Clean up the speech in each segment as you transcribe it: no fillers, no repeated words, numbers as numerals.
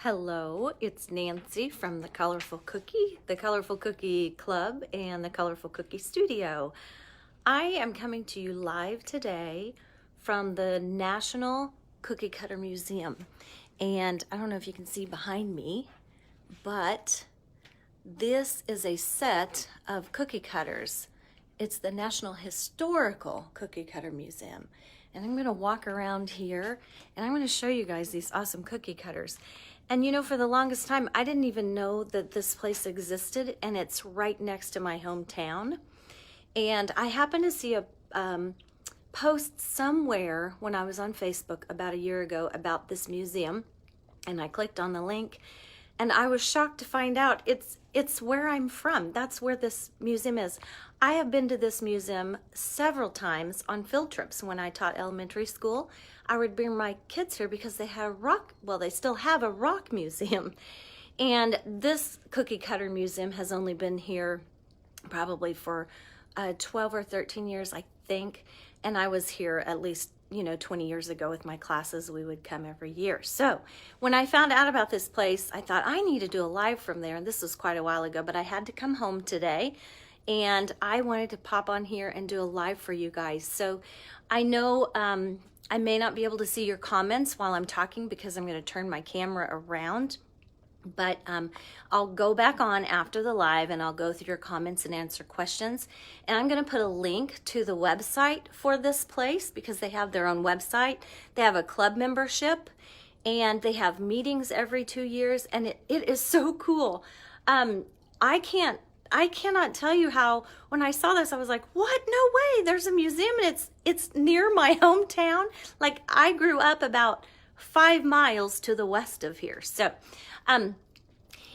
Hello, it's Nancy from the Colorful Cookie Club, and the Colorful Cookie Studio. I am coming to you live today from the National Cookie Cutter Museum. And I don't know if you can see behind me, but this is a set of cookie cutters. It's the National Historical Cookie Cutter Museum. And I'm gonna walk around here and I'm gonna show you guys these awesome cookie cutters. And you know, for the longest time, I didn't even know that this place existed, and it's right next to my hometown. And I happened to see a post somewhere when I was on Facebook about a year ago about this museum, and I clicked on the link, and I was shocked to find out it's where I'm from. That's where this museum is. I have been to this museum several times on field trips. When I taught elementary school, I would bring my kids here because they have they still have a rock museum. And this cookie cutter museum has only been here probably for 12 or 13 years, I think. And I was here at least 20 years ago with my classes. We would come every year. So when I found out about this place, I thought I need to do a live from there. And this was quite a while ago, but I had to come home today. And I wanted to pop on here and do a live for you guys. So I know I may not be able to see your comments while I'm talking because I'm going to turn my camera around. But I'll go back on after the live and I'll go through your comments and answer questions. And I'm going to put a link to the website for this place because they have their own website. They have a club membership and they have meetings every 2 years, and it is so cool. I cannot tell you how, when I saw this, I was like, what? No way, there's a museum and it's near my hometown. Like, I grew up about 5 miles to the west of here. So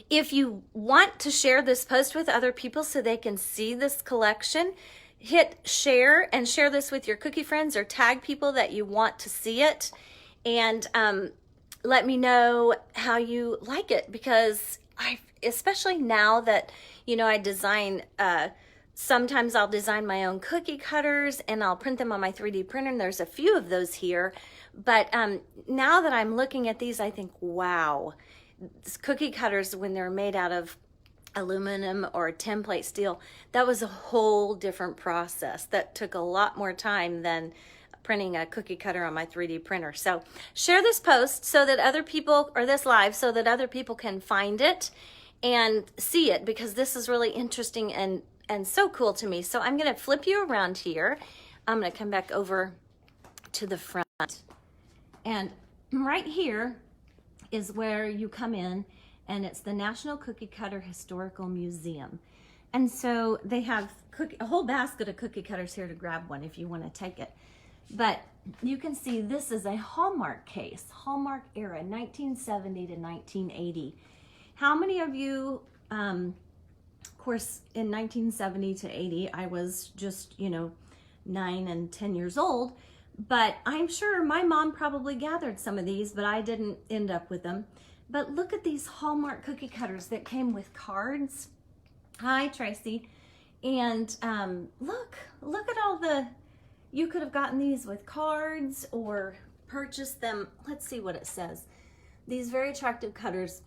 if you want to share this post with other people so they can see this collection, hit share and share this with your cookie friends or tag people that you want to see it. And let me know how you like it, because especially now that, I design, sometimes I'll design my own cookie cutters and I'll print them on my 3D printer, and there's a few of those here. But now that I'm looking at these, I think, wow, cookie cutters, when they're made out of aluminum or template steel, that was a whole different process that took a lot more time than printing a cookie cutter on my 3D printer. So share this post so that other people, or this live, so that other people can find it and see it, because this is really interesting and so cool to me. So I'm going to flip you around here. I'm going to come back over to the front, and right here is where you come in, and it's the National Cookie Cutter Historical Museum. And so they have a whole basket of cookie cutters here to grab one if you want to take it. But you can see this is a Hallmark case, Hallmark era, 1970 to 1980. How many of you, of course, in 1970 to 80, I was just, 9 and 10 years old, but I'm sure my mom probably gathered some of these, but I didn't end up with them. But look at these Hallmark cookie cutters that came with cards. Hi, Tracy. And look at all you could have gotten these with cards or purchased them. Let's see what it says. These very attractive cutters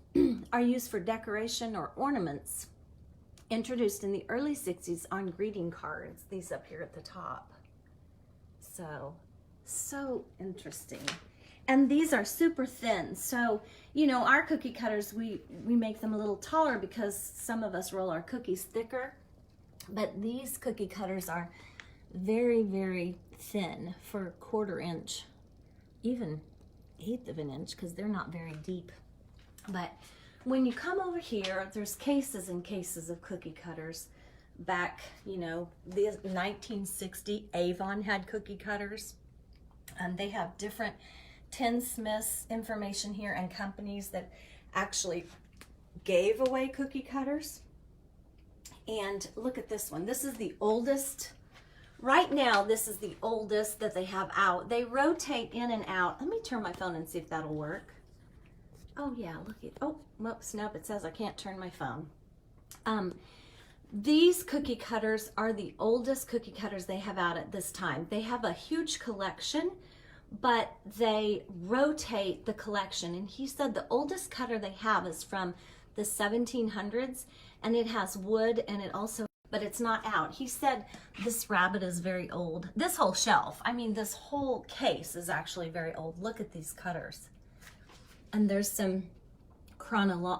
are used for decoration or ornaments, introduced in the early 60s on greeting cards. These up here at the top. So interesting. And these are super thin. So, our cookie cutters, we make them a little taller because some of us roll our cookies thicker. But these cookie cutters are very, very thin for 1/4 inch, even 1/8 of an inch, because they're not very deep. But when you come over here, there's cases and cases of cookie cutters. Back, the 1960 Avon had cookie cutters. They have different tinsmiths information here and companies that actually gave away cookie cutters. And look at this one. This is the oldest. Right now, this is the oldest that they have out. They rotate in and out. Let me turn my phone and see if that'll work. Oh yeah, look at, whoops, nope, it says I can't turn my phone. These cookie cutters are the oldest cookie cutters they have out at this time. They have a huge collection, but they rotate the collection. And he said the oldest cutter they have is from the 1700s, and it has wood, and it also, but it's not out. He said this rabbit is very old. This whole shelf, I mean, this whole case is actually very old. Look at these cutters. And there's some chronology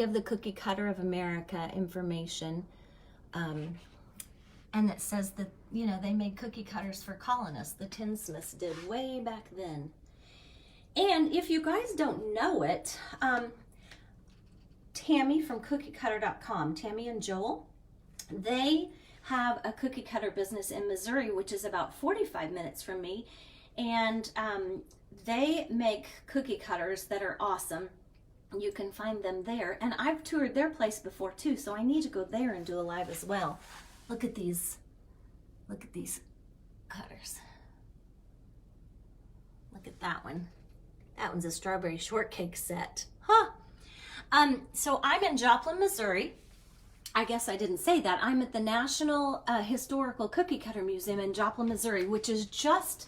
of the Cookie Cutter of America information. And it says that, you know, they made cookie cutters for colonists. The tinsmiths did way back then. And if you guys don't know it, Tammy from cookiecutter.com, Tammy and Joel, they have a cookie cutter business in Missouri, which is about 45 minutes from me. And they make cookie cutters that are awesome. You can find them there. And I've toured their place before too, so I need to go there and do a live as well. Look at these. Look at these cutters. Look at that one. That one's a strawberry shortcake set. Huh. So I'm in Joplin, Missouri. I guess I didn't say that. I'm at the National Historical Cookie Cutter Museum in Joplin, Missouri, which is just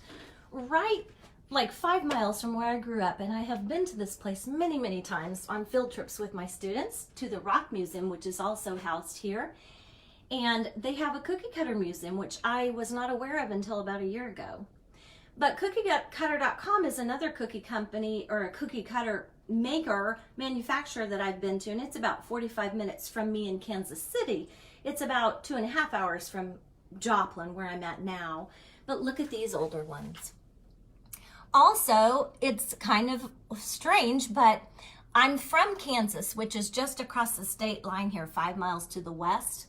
right like 5 miles from where I grew up. And I have been to this place many, many times on field trips with my students to the Rock Museum, which is also housed here. And they have a cookie cutter museum, which I was not aware of until about a year ago. But cookiecutter.com is another cookie company or a cookie cutter manufacturer that I've been to, and it's about 45 minutes from me in Kansas City. It's about 2.5 hours from Joplin, where I'm at now. But look at these older ones. Also, it's kind of strange, but I'm from Kansas, which is just across the state line here, 5 miles to the west.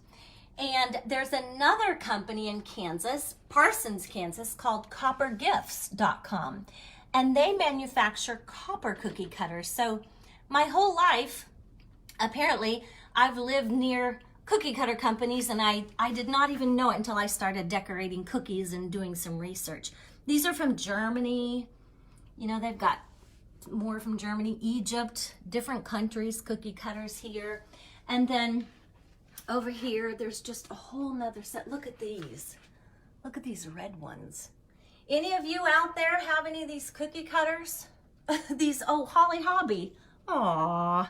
And there's another company in Kansas, Parsons, Kansas, called coppergifts.com. And they manufacture copper cookie cutters. So my whole life, apparently, I've lived near cookie cutter companies, and I did not even know it until I started decorating cookies and doing some research. These are from Germany. You know, they've got more from Germany, Egypt, different countries, cookie cutters here. And then over here, there's just a whole nother set. Look at these. Look at these red ones. Any of you out there have any of these cookie cutters? These, oh, Holly Hobby. Aww.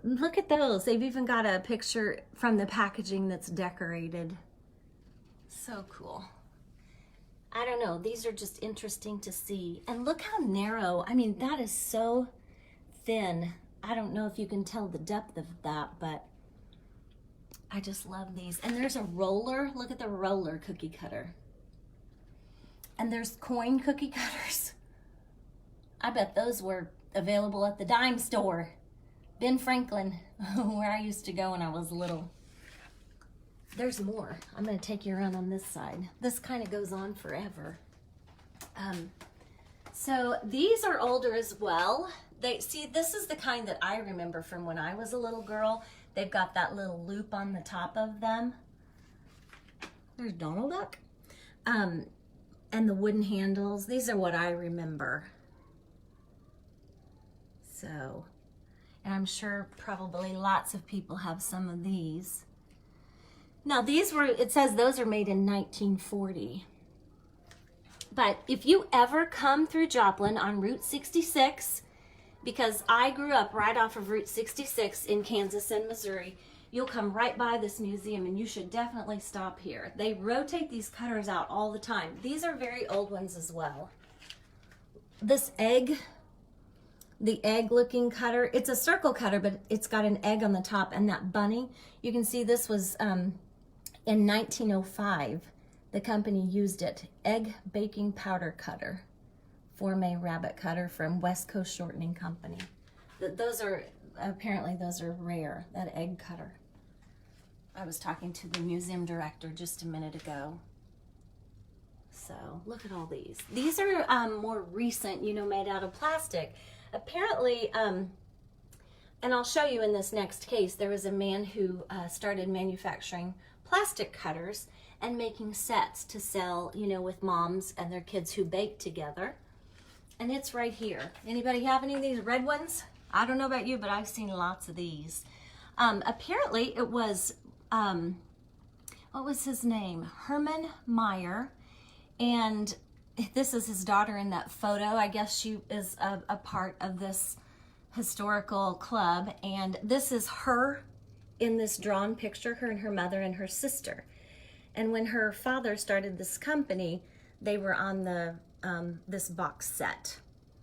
Look at those. They've even got a picture from the packaging that's decorated. So cool. I don't know. These are just interesting to see. And look how narrow. I mean, that is so thin. I don't know if you can tell the depth of that, but I just love these. And there's a roller. Look at the roller cookie cutter. And there's coin cookie cutters. I bet those were available at the dime store. Ben Franklin, where I used to go when I was little. There's more. I'm going to take you around on this side. This kind of goes on forever. So these are older as well. See, this is the kind that I remember from when I was a little girl. They've got that little loop on the top of them. There's Donald Duck. And the wooden handles. These are what I remember. So, and I'm sure probably lots of people have some of these. Now these were, it says those are made in 1940. But if you ever come through Joplin on Route 66, because I grew up right off of Route 66 in Kansas and Missouri, you'll come right by this museum, and you should definitely stop here. They rotate these cutters out all the time. These are very old ones as well. This egg, the egg looking cutter, it's a circle cutter, but it's got an egg on the top and that bunny. You can see this was in 1905. The company used it. Egg baking powder cutter. Forme rabbit cutter from West Coast Shortening Company. Those are, apparently those are rare, that egg cutter. I was talking to the museum director just a minute ago. So look at all these. These are more recent, you know, made out of plastic. Apparently, and I'll show you in this next case, there was a man who started manufacturing plastic cutters and making sets to sell, you know, with moms and their kids who bake together. And it's right here. Anybody have any of these red ones? I don't know about you, but I've seen lots of these. Apparently it was, what was his name? Herman Meyer. And this is his daughter in that photo. I guess she is a part of this historical club, and this is her in this drawn picture, her and her mother and her sister. And when her father started this company, they were on the this box set.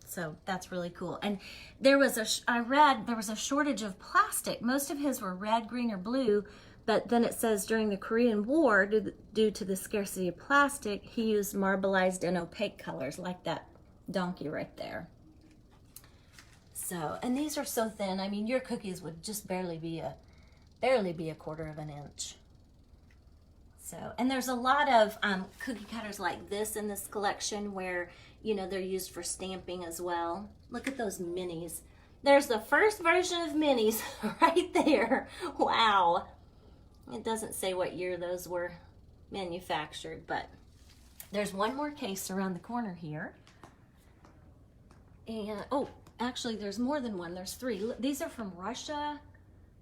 So that's really cool. And there was I read there was a shortage of plastic. Most of his were red, green, or blue, but then it says during the Korean War, due to the scarcity of plastic, he used marbleized and opaque colors like that donkey right there. So, and these are so thin. I mean, your cookies would just barely be a 1/4 of an inch. So, and there's a lot of cookie cutters like this in this collection where, you know, they're used for stamping as well. Look at those minis. There's the first version of minis right there. Wow. It doesn't say what year those were manufactured, but there's one more case around the corner here. And, oh, actually there's more than one. There's 3. These are from Russia,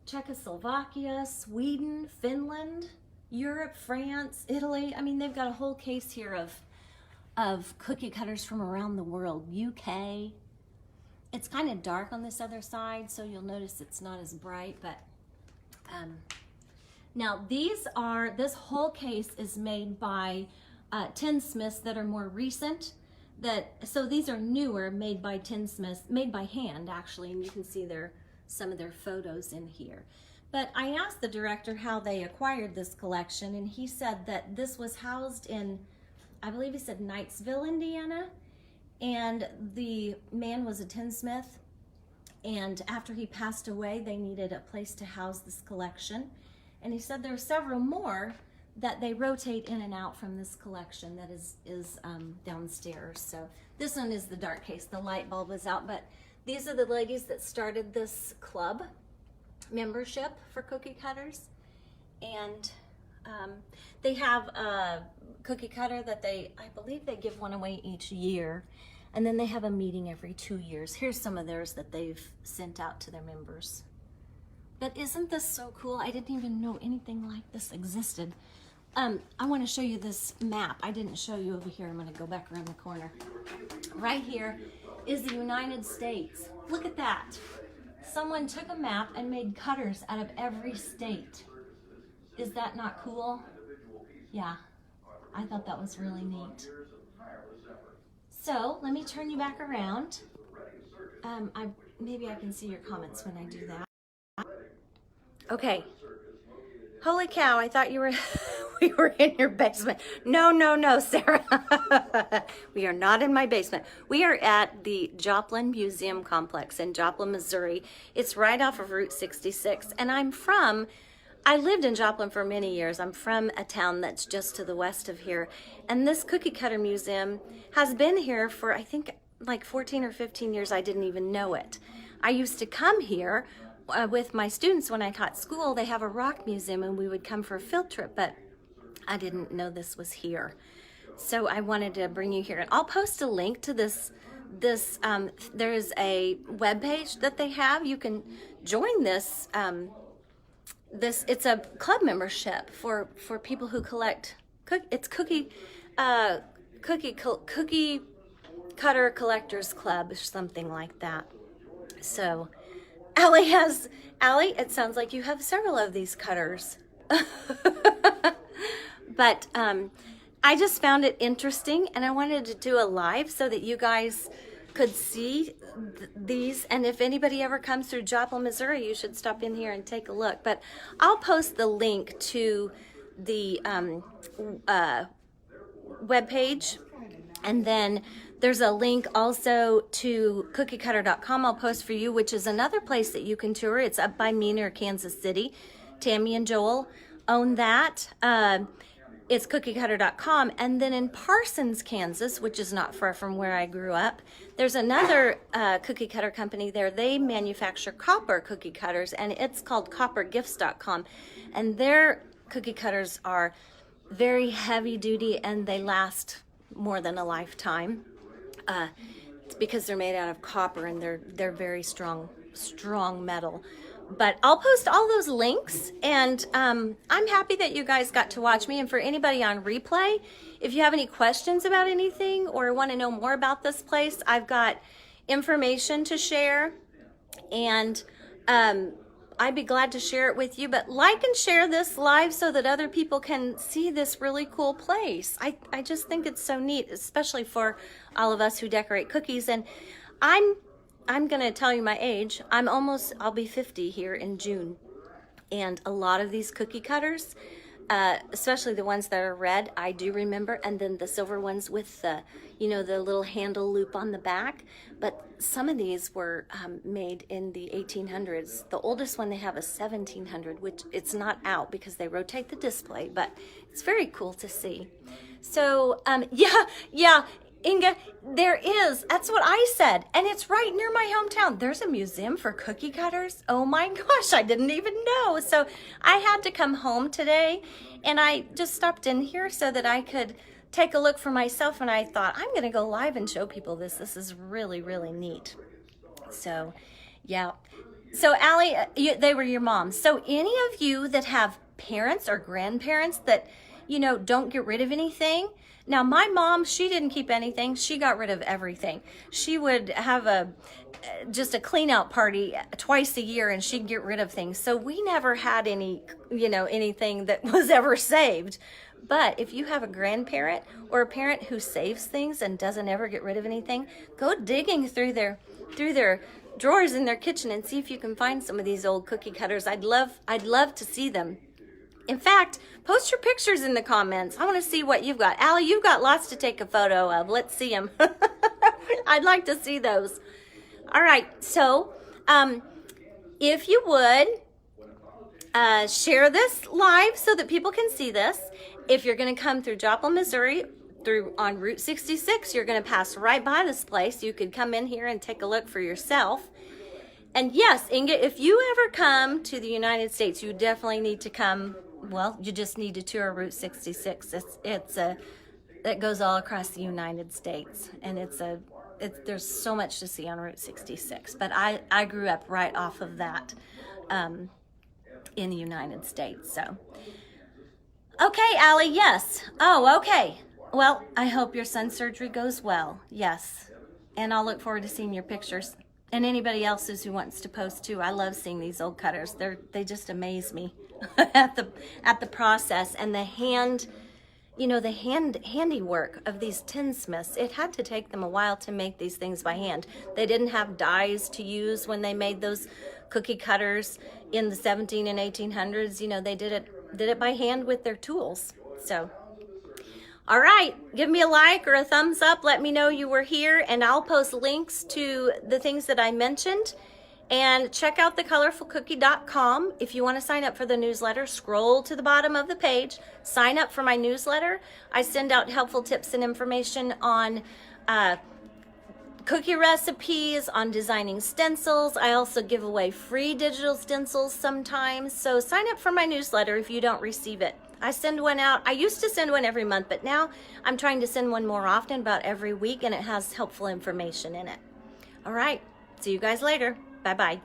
Czechoslovakia, Sweden, Finland, Europe, France, Italy. I mean, they've got a whole case here of cookie cutters from around the world. UK. It's kind of dark on this other side, so you'll notice it's not as bright, but now this whole case is made by tinsmiths that are more recent. So these are newer, made by tinsmiths, made by hand actually, and you can see some of their photos in here. But I asked the director how they acquired this collection, and he said that this was housed in, I believe he said Knightsville, Indiana, and the man was a tinsmith, and after he passed away, they needed a place to house this collection. And he said there are several more that they rotate in and out from this collection that is downstairs. So this one is the dark case. The light bulb is out, but these are the ladies that started this club membership for cookie cutters, and they have a cookie cutter that I believe they give one away each year, and then they have a meeting every 2 years. Here's some of theirs that they've sent out to their members. But isn't this so cool? I didn't even know anything like this existed. I want to show you this map. I didn't show you over here. I'm going to go back around the corner. Right here is the United States. Look at that. Someone took a map and made cutters out of every state. Is that not cool? Yeah, I thought that was really neat. So let me turn you back around. Maybe I can see your comments when I do that. Okay. Holy cow, I thought you were we were in your basement. No, Sarah. We are not in my basement. We are at the Joplin Museum Complex in Joplin, Missouri. It's right off of Route 66, and I lived in Joplin for many years. I'm from a town that's just to the west of here, and this cookie cutter museum has been here for, I think, like 14 or 15 years. I didn't even know it. I used to come here with my students when I taught school. They have a rock museum, and we would come for a field trip, but I didn't know this was here. So I wanted to bring you here, and I'll post a link to this. There's a webpage that they have. You can join this. It's a club membership for people who collect. It's cookie cutter collectors club, or something like that. So Allie, it sounds like you have several of these cutters. But I just found it interesting, and I wanted to do a live so that you guys could see these. And if anybody ever comes through Joplin, Missouri, you should stop in here and take a look. But I'll post the link to the webpage, and then there's a link also to cookiecutter.com I'll post for you, which is another place that you can tour. It's up by me near Kansas City. Tammy and Joel own that. It's cookiecutter.com. And then in Parsons, Kansas, which is not far from where I grew up, there's another cookie cutter company there. They manufacture copper cookie cutters, and it's called coppergifts.com. And their cookie cutters are very heavy duty, and they last more than a lifetime. It's because they're made out of copper, and they're very strong metal. But I'll post all those links, and I'm happy that you guys got to watch me. And for anybody on replay, if you have any questions about anything or want to know more about this place, I've got information to share, and I'd be glad to share it with you. But like and share this live so that other people can see this really cool place. I just think it's so neat, especially for all of us who decorate cookies. And I'm going to tell you my age. I'll be 50 here in June. And a lot of these cookie cutters, especially the ones that are red, I do remember. And then the silver ones with the, the little handle loop on the back. But some of these were made in the 1800s. The oldest one they have is 1700, which it's not out because they rotate the display, but it's very cool to see. So, yeah, Inga, there is. That's what I said. And it's right near my hometown. There's a museum for cookie cutters. Oh my gosh, I didn't even know. So I had to come home today, and I just stopped in here so that I could take a look for myself, and I thought, I'm going to go live and show people this. This is really, really neat. So, yeah. So, Allie, they were your moms. So, any of you that have parents or grandparents that, don't get rid of anything. Now, my mom, she didn't keep anything. She got rid of everything. She would have just a clean out party twice a year, and she'd get rid of things. So we never had any, anything that was ever saved. But if you have a grandparent or a parent who saves things and doesn't ever get rid of anything, go digging through their drawers in their kitchen and see if you can find some of these old cookie cutters. I'd love to see them. In fact, post your pictures in the comments. I want to see what you've got. Allie, you've got lots to take a photo of. Let's see them. I'd like to see those. All right, so if you would share this live so that people can see this. If you're going to come through Joplin, Missouri, on Route 66, you're going to pass right by this place. You could come in here and take a look for yourself. And yes, Inga, if you ever come to the United States, you definitely need to come. Well, you just need to tour Route 66. It goes all across the United States, and there's so much to see on Route 66. But I grew up right off of that in the United States. So, okay, Allie, yes. Oh, okay. Well, I hope your son's surgery goes well. Yes, and I'll look forward to seeing your pictures. And anybody else's who wants to post too. I love seeing these old cutters. They just amaze me at the process and the handiwork of these tinsmiths. It had to take them a while to make these things by hand. They didn't have dies to use when they made those cookie cutters in the 17 and 1800s. They did it by hand with their tools. So, all right, give me a like or a thumbs up. Let me know you were here, and I'll post links to the things that I mentioned. And check out thecolorfulcookie.com. If you want to sign up for the newsletter, scroll to the bottom of the page, sign up for my newsletter. I send out helpful tips and information on cookie recipes, on designing stencils. I also give away free digital stencils sometimes. So sign up for my newsletter if you don't receive it. I send one out. I used to send one every month, but now I'm trying to send one more often, about every week, and it has helpful information in it. All right. See you guys later. Bye-bye.